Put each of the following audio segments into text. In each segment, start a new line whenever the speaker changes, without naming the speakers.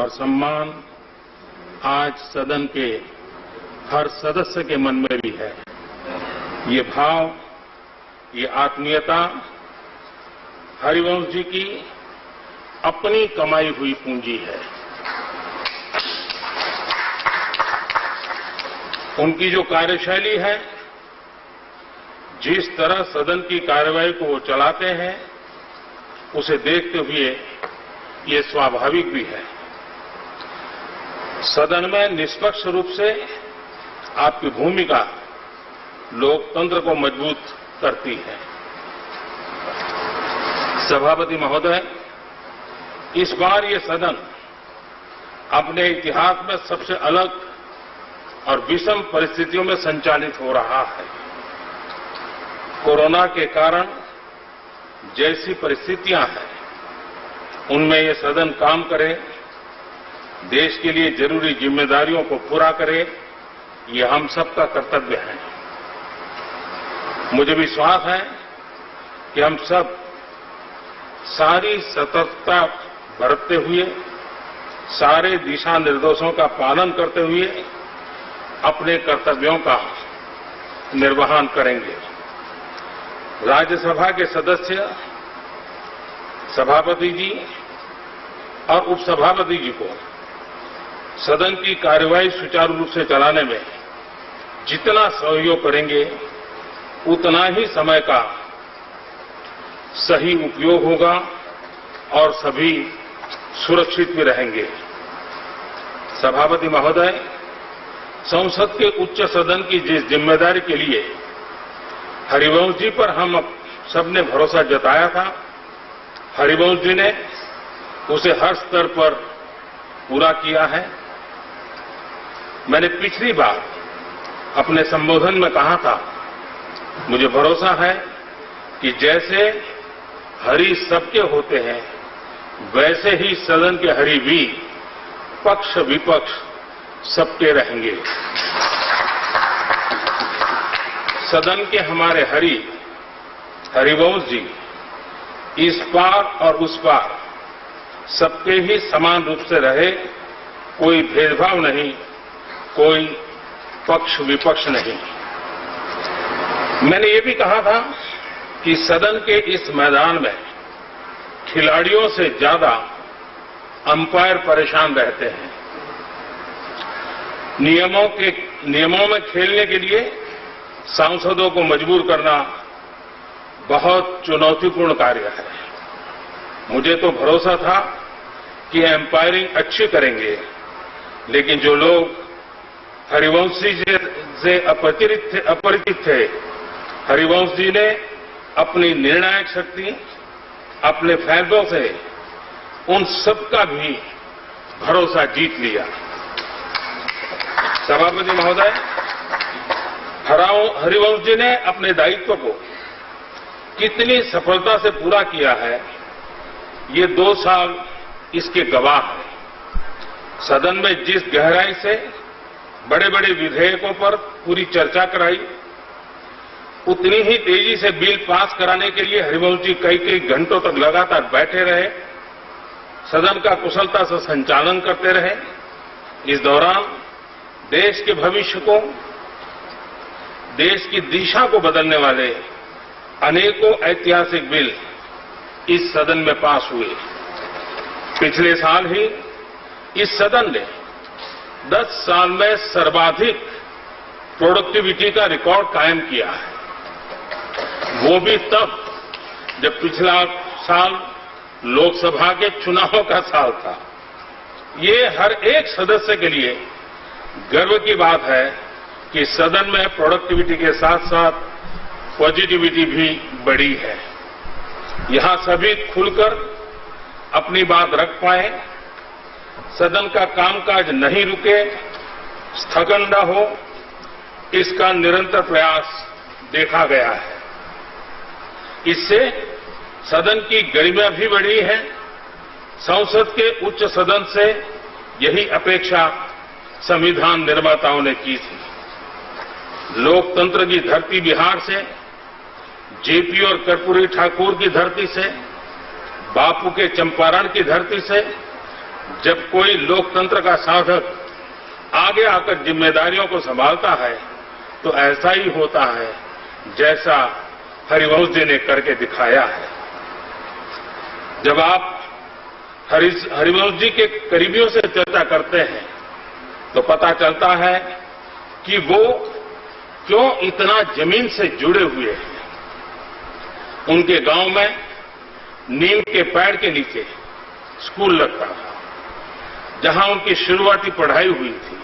और सम्मान आज सदन के हर सदस्य के मन में भी है। ये भाव, ये आत्मीयता हरिवंश जी की अपनी कमाई हुई पूंजी है। उनकी जो कार्यशैली है, जिस तरह सदन की कार्यवाही को वो चलाते हैं, उसे देखते हुए ये स्वाभाविक भी है। सदन में निष्पक्ष रूप से आपकी भूमिका लोकतंत्र को मजबूत करती है। सभापति महोदय, इस बार ये सदन अपने इतिहास में सबसे अलग और विषम परिस्थितियों में संचालित हो रहा है। कोरोना के कारण जैसी परिस्थितियां हैं, उनमें ये सदन काम करे, देश के लिए जरूरी जिम्मेदारियों को पूरा करे, ये हम सबका कर्तव्य है। मुझे विश्वास है कि हम सब सारी सतर्कता बरतते हुए, सारे दिशा निर्देशों का पालन करते हुए अपने कर्तव्यों का निर्वहन करेंगे। राज्यसभा के सदस्य, सभापति जी और उपसभापति जी को सदन की कार्यवाही सुचारू रूप से चलाने में जितना सहयोग करेंगे, उतना ही समय का सही उपयोग होगा और सभी सुरक्षित भी रहेंगे। सभापति महोदय, संसद के उच्च सदन की जिस जिम्मेदारी के लिए हरिवंश जी पर हम सबने भरोसा जताया था, हरिवंश जी ने उसे हर स्तर पर पूरा किया है। मैंने पिछली बार अपने संबोधन में कहा था, मुझे भरोसा है कि जैसे हरि सबके होते हैं, वैसे ही सदन के हरि भी पक्ष विपक्ष सबके रहेंगे। सदन के हमारे हरिवंश जी इस पार और उस पार सबके ही समान रूप से रहे, कोई भेदभाव नहीं, कोई पक्ष विपक्ष नहीं। मैंने ये भी कहा था कि सदन के इस मैदान में खिलाड़ियों से ज्यादा अंपायर परेशान रहते हैं। नियमों में खेलने के लिए सांसदों को मजबूर करना बहुत चुनौतीपूर्ण कार्य है। मुझे तो भरोसा था कि एम्पायरिंग अच्छी करेंगे, लेकिन जो लोग हरिवंश जी से अपरिचित थे, हरिवंश जी ने अपनी निर्णायक शक्ति, अपने फैसलों से उन सबका भी भरोसा जीत लिया। सभापति महोदय, हरिवंश जी ने अपने दायित्व को कितनी सफलता से पूरा किया है, ये 2 साल इसके गवाह हैं। सदन में जिस गहराई से बड़े बड़े विधेयकों पर पूरी चर्चा कराई, उतनी ही तेजी से बिल पास कराने के लिए हरिवंश जी कई घंटों तक लगातार बैठे रहे, सदन का कुशलता से संचालन करते रहे। इस दौरान देश के भविष्य को, देश की दिशा को बदलने वाले अनेकों ऐतिहासिक बिल इस सदन में पास हुए। पिछले साल ही इस सदन ने 10 साल में सर्वाधिक प्रोडक्टिविटी का रिकॉर्ड कायम किया है। वो भी तब जब पिछला साल लोकसभा के चुनावों का साल था। ये हर एक सदस्य के लिए गर्व की बात है कि सदन में प्रोडक्टिविटी के साथ साथ पॉजिटिविटी भी बढ़ी है। यहां सभी खुलकर अपनी बात रख पाए, सदन का कामकाज नहीं रुके, स्थगन न हो, इसका निरंतर प्रयास देखा गया है। इससे सदन की गरिमा भी बढ़ी है। संसद के उच्च सदन से यही अपेक्षा संविधान निर्माताओं ने की थी। लोकतंत्र की धरती बिहार से, जेपी और कर्पूरी ठाकुर की धरती से, बापू के चंपारण की धरती से जब कोई लोकतंत्र का साधक आगे आकर जिम्मेदारियों को संभालता है तो ऐसा ही होता है जैसा हरिवंश जी ने करके दिखाया है। जब आप हरिवंश जी के करीबियों से चर्चा करते हैं तो पता चलता है कि वो क्यों इतना जमीन से जुड़े हुए हैं। उनके गांव में नीम के पेड़ के नीचे स्कूल लगता था, जहां उनकी शुरुआती पढ़ाई हुई थी।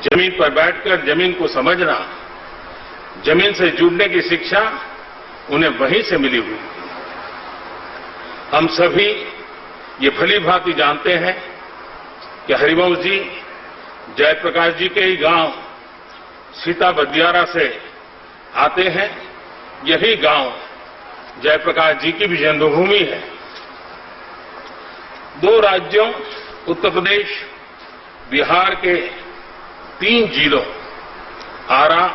जमीन पर बैठकर जमीन को समझना, जमीन से जुड़ने की शिक्षा उन्हें वहीं से मिली हुई थी। हम सभी ये भली भांति जानते हैं कि हरिवंश जी जयप्रकाश जी के ही गांव सीता बदियारा से आते हैं। यही गांव जयप्रकाश जी की भी जन्मभूमि है। दो राज्यों उत्तर प्रदेश, बिहार के 3 जिलों आरा,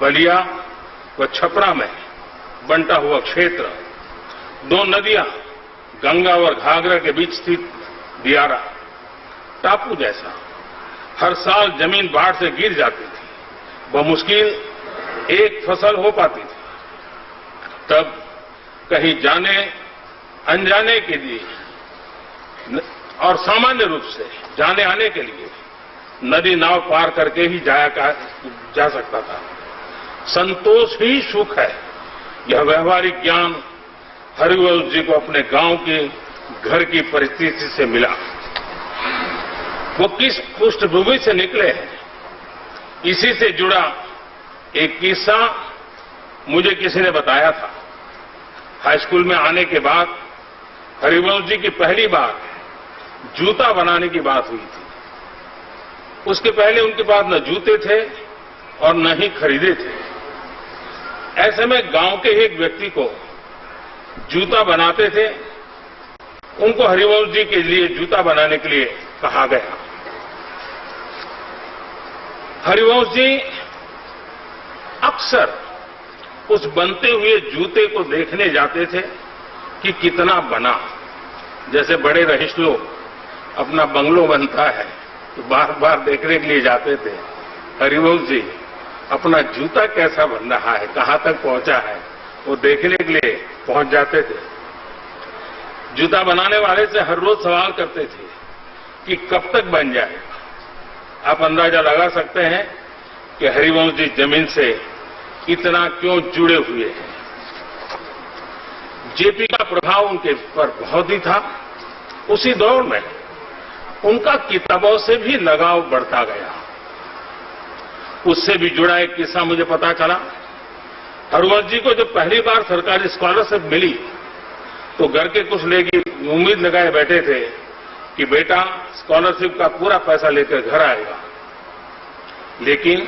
बलिया व छपरा में बंटा हुआ क्षेत्र, 2 नदियां गंगा और घाघरा के बीच स्थित दियारा टापू जैसा। हर साल जमीन बाढ़ से गिर जाती थी, बमुश्किल एक फसल हो पाती थी। तब कहीं जाने अनजाने के लिए और सामान्य रूप से जाने आने के लिए नदी नाव पार करके ही जा सकता था। संतोष ही सुख है। यह व्यवहारिक ज्ञान हरिवंश जी को अपने गांव के घर की परिस्थिति से मिला। वो किस पृष्ठभूमि से निकले हैं, इसी से जुड़ा एक किस्सा मुझे किसी ने बताया था। हाई स्कूल में आने के बाद हरिवंश जी की पहली बार जूता बनाने की बात हुई थी। उसके पहले उनके पास न जूते थे और न ही खरीदे थे। ऐसे में गांव के एक व्यक्ति को जूता बनाते थे। उनको हरिवंश जी के लिए जूता बनाने के लिए कहा गया। हरिवंश जी अक्सर उस बनते हुए जूते को देखने जाते थे कि कितना बना। जैसे बड़े रईस लोग अपना बंगलो बनता है तो बार बार देखने के लिए जाते थे। हरिवंश जी अपना जूता कैसा बन रहा है, कहां तक पहुंचा है, वो देखने के लिए पहुंच जाते थे। जूता बनाने वाले से हर रोज सवाल करते थे कि कब तक बन जाएगा। आप अंदाजा लगा सकते हैं कि हरिवंश जी जमीन से इतना क्यों जुड़े हुए हैं। जेपी का प्रभाव उनके पर बहुत ही था। उसी दौर में उनका किताबों से भी लगाव बढ़ता गया। उससे भी जुड़ा एक किस्सा मुझे पता चला। हरिवंश जी को जब पहली बार सरकारी स्कॉलरशिप मिली तो घर के कुछ लोग उम्मीद लगाए बैठे थे कि बेटा स्कॉलरशिप का पूरा पैसा लेकर घर आएगा। लेकिन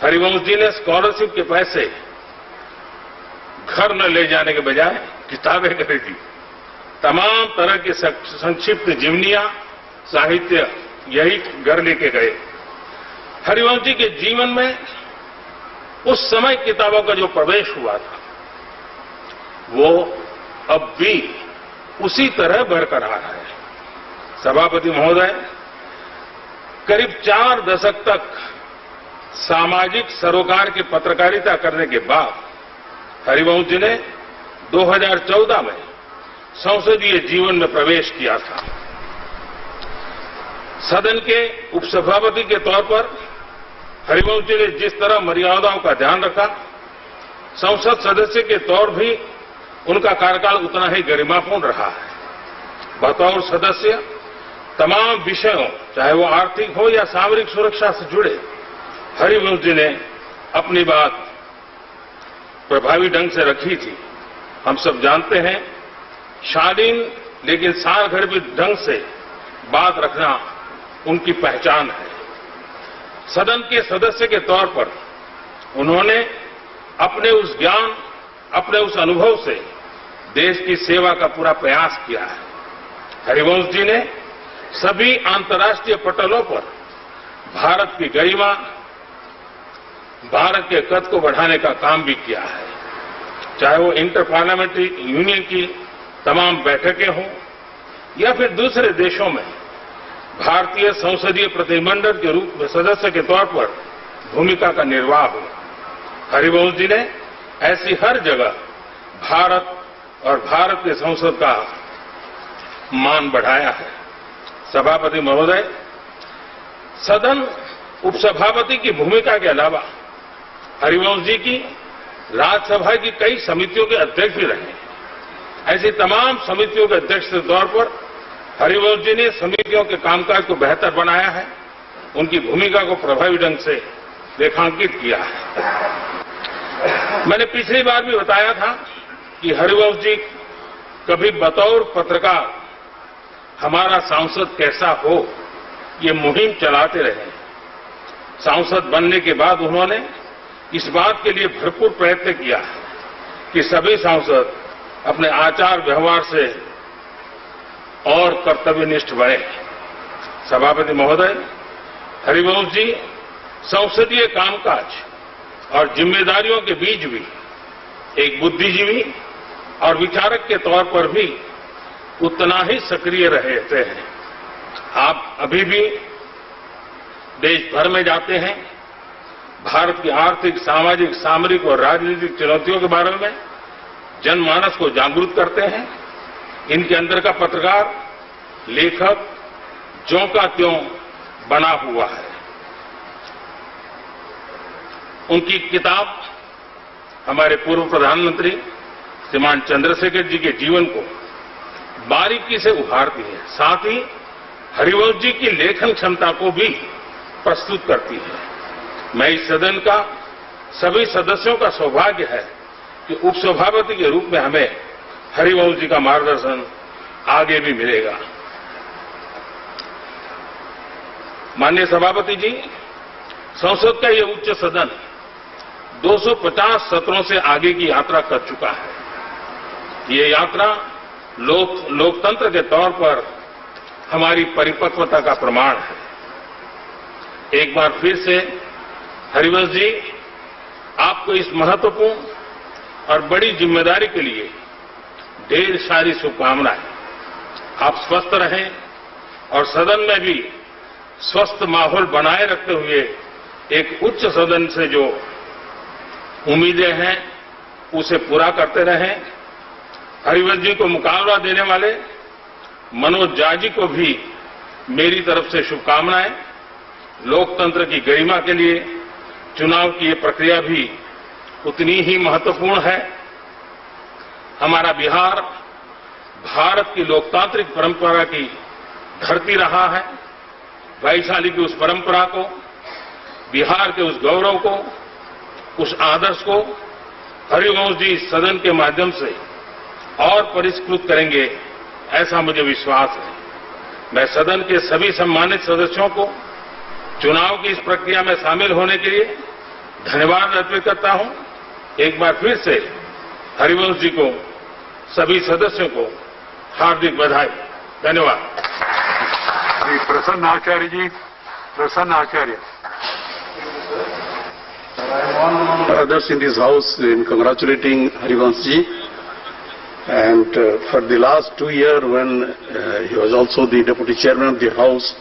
हरिवंश जी ने स्कॉलरशिप के पैसे घर न ले जाने के बजाय किताबें खरीदी। तमाम तरह की संक्षिप्त जीवनियां, साहित्य यही घर लेके गए। हरिवंश जी के जीवन में उस समय किताबों का जो प्रवेश हुआ था वो अब भी उसी तरह बरकरार है। सभापति महोदय, करीब 4 दशक तक सामाजिक सरोकार की पत्रकारिता करने के बाद हरिवंश जी ने 2014 में संसदीय जीवन में प्रवेश किया था। सदन के उपसभापति के तौर पर हरिवंश जी ने जिस तरह मर्यादाओं का ध्यान रखा, संसद सदस्य के तौर भी उनका कार्यकाल उतना ही गरिमापूर्ण रहा है। बतौर सदस्य तमाम विषयों, चाहे वो आर्थिक हो या सामरिक सुरक्षा से जुड़े, हरिवंश जी ने अपनी बात प्रभावी ढंग से रखी थी। हम सब जानते हैं, शालीन लेकिन सारगर्भित ढंग से बात रखना उनकी पहचान है। सदन के सदस्य के तौर पर उन्होंने अपने उस ज्ञान, अपने उस अनुभव से देश की सेवा का पूरा प्रयास किया है। हरिवंश जी ने सभी अंतर्राष्ट्रीय पटलों पर भारत की गरिमा, भारत के कद को बढ़ाने का काम भी किया है। चाहे वो इंटर पार्लियामेंट्री यूनियन की तमाम बैठकें हों या फिर दूसरे देशों में भारतीय संसदीय प्रतिनिधिमंडल के रूप में सदस्य के तौर पर भूमिका का निर्वाह हुआ। हरिवंश जी ने ऐसी हर जगह भारत और भारत के संसद का मान बढ़ाया है। सभापति महोदय, सदन उपसभापति की भूमिका के अलावा हरिवंश जी की राज्यसभा की कई समितियों के अध्यक्ष भी रहे। ऐसी तमाम समितियों के अध्यक्ष के तौर पर हरिवंश जी ने समितियों के कामकाज को बेहतर बनाया है, उनकी भूमिका को प्रभावी ढंग से रेखांकित किया है। मैंने पिछली बार भी बताया था कि हरिवंश जी कभी बतौर पत्रकार हमारा सांसद कैसा हो, ये मुहिम चलाते रहे। सांसद बनने के बाद उन्होंने इस बात के लिए भरपूर प्रयत्न किया कि सभी सांसद अपने आचार व्यवहार से और कर्तव्यनिष्ठ बने। सभापति महोदय, हरिवंश जी संसदीय कामकाज और जिम्मेदारियों के बीच भी एक बुद्धिजीवी और विचारक के तौर पर भी उतना ही सक्रिय रहते हैं। आप अभी भी देश भर में जाते हैं, भारत की आर्थिक, सामाजिक, सामरिक और राजनीतिक चुनौतियों के बारे में जनमानस को जागरूक करते हैं। इनके अंदर का पत्रकार, लेखक ज्यों का त्यों बना हुआ है। उनकी किताब हमारे पूर्व प्रधानमंत्री श्रीमान चंद्रशेखर जी के जीवन को बारीकी से उभारती है, साथ ही हरिवंश जी की लेखन क्षमता को भी प्रस्तुत करती है। मैं इस सदन का सभी सदस्यों का सौभाग्य है कि उपसभापति के रूप में हमें हरिवंश जी का मार्गदर्शन आगे भी मिलेगा। माननीय सभापति जी, संसद का ये उच्च सदन 250 सत्रों से आगे की यात्रा कर चुका है। ये यात्रा लोकतंत्र के तौर पर हमारी परिपक्वता का प्रमाण है। एक बार फिर से हरिवंश जी, आपको इस महत्वपूर्ण और बड़ी जिम्मेदारी के लिए ढेर सारी शुभकामनाएं। आप स्वस्थ रहें और सदन में भी स्वस्थ माहौल बनाए रखते हुए एक उच्च सदन से जो उम्मीदें हैं उसे पूरा करते रहें। हरिवंश जी को मुकाबला देने वाले मनोज झा जी को भी मेरी तरफ से शुभकामनाएं। लोकतंत्र की गरिमा के लिए चुनाव की ये प्रक्रिया भी उतनी ही महत्वपूर्ण है। हमारा बिहार भारत की लोकतांत्रिक परंपरा की धरती रहा है। वैशाली की उस परंपरा को, बिहार के उस गौरव को, उस आदर्श को हरिवंश जी सदन के माध्यम से और परिष्कृत करेंगे, ऐसा मुझे विश्वास है। मैं सदन के सभी सम्मानित सदस्यों को चुनाव की इस प्रक्रिया में शामिल होने के लिए धन्यवाद अर्पित करता हूं। एक बार फिर से हरिवंश जी को, सभी सदस्यों को हार्दिक बधाई। धन्यवाद।
श्री प्रसन्न आचार्य जी। प्रसन्न आचार्य।
Others in this house in congratulating Harivansh ji, and for the last 2 years when he was also the deputy chairman of the house,